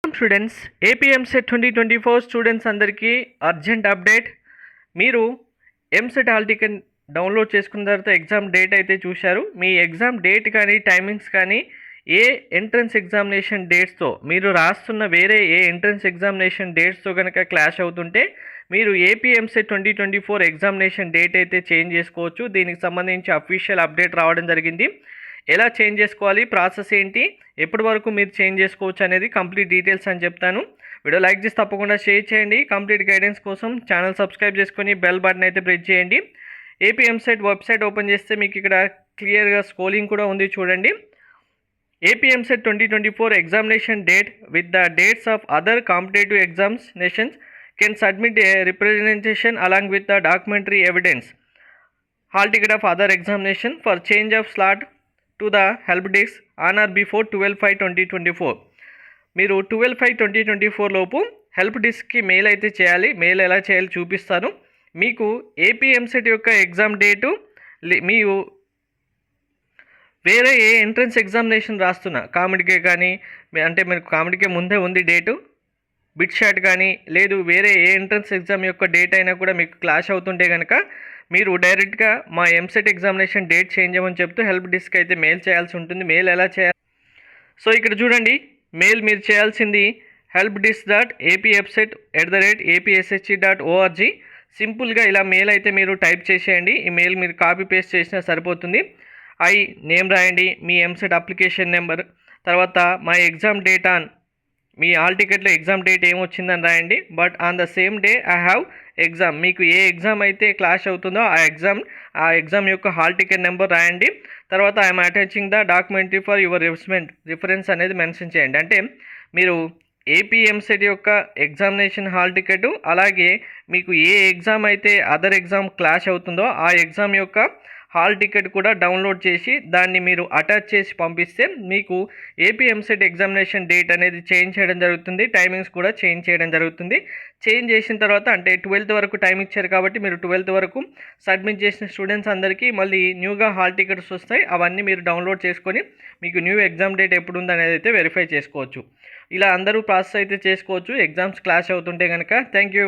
Students AP EAMCET 2024 students అందరికీ urgent update. మీరు EAMCET hall ticket download చేసుకున్న తర్వాత ఎగ్జామ్ డేట్ అయితే చూశారు. మీ ఎగ్జామ్ డేట్ కానీ టైమింగ్స్ కానీ ఏ ఎంట్రన్స్ ఎగ్జామినేషన్ డేట్స్తో మీరు రాస్తున్న వేరే ఏ ఎంట్రన్స్ ఎగ్జామినేషన్ డేట్స్తో కనుక క్లాష్ అవుతుంటే మీరు ఏపీ ఎంసెట్ 2024 ఎగ్జామినేషన్ డేట్ అయితే చేంజ్ చేసుకోవచ్చు. దీనికి సంబంధించి అఫీషియల్ అప్డేట్ రావడం జరిగింది. ఎలా చేంజ్ చేసుకోవాలి, ప్రాసెస్ ఏంటి, ఎప్పటి వరకు మీరు చేంజ్ చేసుకోవచ్చు అనేది కంప్లీట్ డీటెయిల్స్ అని చెప్తాను. వీడియో లైక్ చేసి తప్పకుండా షేర్ చేయండి. కంప్లీట్ గైడెన్స్ కోసం ఛానల్ సబ్స్క్రైబ్ చేసుకొని బెల్ బటన్ అయితే ప్రెస్ చేయండి. ఏపీ ఎంసెట్ వెబ్సైట్ ఓపెన్ చేస్తే మీకు ఇక్కడ క్లియర్గా స్క్రోలింగ్ కూడా ఉంది చూడండి. AP EAMCET 2024 examination date with the dates of other competitive examinations can submit A representation along with the documentary evidence hall ticket of other examination for change of slot to the help desk on are before 12/5/2024. మీరు 12/5/2024 లోపు help డెస్క్కి mail అయితే చేయాలి. Mail ఎలా చేయాలి చూపిస్తాను. మీకు AP EAMCET యొక్క exam date మీరు వేరే ఏ ఎంట్రన్స్ ఎగ్జామినేషన్ రాస్తున్నా కామెడీకే కానీ అంటే మీరు కామెడీకే ముందే ఉంది డేటు, బిట్ షాట్ కానీ లేదు వేరే ఏ ఎంట్రన్స్ ఎగ్జామ్ యొక్క డేట్ అయినా కూడా మీకు క్లాష్ అవుతుంటే కనుక మీరు డైరెక్ట్గా మా ఎంసెట్ ఎగ్జామినేషన్ డేట్ చేంజ్ అవ్వని చెప్తూ హెల్ప్ డెస్క్ అయితే మెయిల్ చేయాల్సి ఉంటుంది. మెయిల్ ఎలా చేయాలి? సో ఇక్కడ చూడండి, మెయిల్ మీరు చేయాల్సింది helpdesk.apfset@apshe.org. సింపుల్గా ఇలా మెయిల్ అయితే మీరు టైప్ చేసేయండి. ఈ మెయిల్ మీరు కాపీ పేస్ట్ చేసినా సరిపోతుంది. నేమ్ రాయండి, మీ ఎంసెట్ అప్లికేషన్ నెంబర్, తర్వాత మై ఎగ్జామ్ డేట్ ఆన్ మీ హాల్ టికెట్లో ఎగ్జామ్ డేట్ ఏమొచ్చిందని రాయండి. But on the same day I have exam, మీకు ఏ ఎగ్జామ్ అయితే క్లాష్ అవుతుందో ఆ ఎగ్జామ్ యొక్క హాల్ టికెట్ నెంబర్ రాయండి. తర్వాత I'm attaching the documentary for your reference అనేది మెన్షన్ చేయండి. అంటే మీరు ఏపీ ఎంసెట్ యొక్క ఎగ్జామినేషన్ హాల్ టికెట్ అలాగే మీకు ఏ ఎగ్జామ్ అయితే అదర్ ఎగ్జామ్ క్లాష్ అవుతుందో ఆ ఎగ్జామ్ యొక్క హాల్ టికెట్ కూడా డౌన్లోడ్ చేసి దాన్ని మీరు అటాచ్ చేసి పంపిస్తే మీకు ఏపీ ఎంసెట్ ఎగ్జామినేషన్ డేట్ అనేది చేంజ్ చేయడం జరుగుతుంది. టైమింగ్స్ కూడా చేంజ్ చేయడం జరుగుతుంది. చేంజ్ చేసిన తర్వాత అంటే 12th వరకు టైం ఇచ్చారు కాబట్టి మీరు 12th వరకు సబ్మిట్ చేసిన స్టూడెంట్స్ అందరికీ మళ్ళీ న్యూగా హాల్ టికెట్స్ వస్తాయి. అవన్నీ మీరు డౌన్లోడ్ చేసుకొని మీకు న్యూ ఎగ్జామ్ డేట్ ఎప్పుడు ఉంది అనేది అయితే వెరిఫై చేసుకోవచ్చు. ఇలా అందరూ ప్రాసెస్ అయితే చేసుకోవచ్చు ఎగ్జామ్స్ క్లాష్ అవుతుంటే కనుక. Thank you.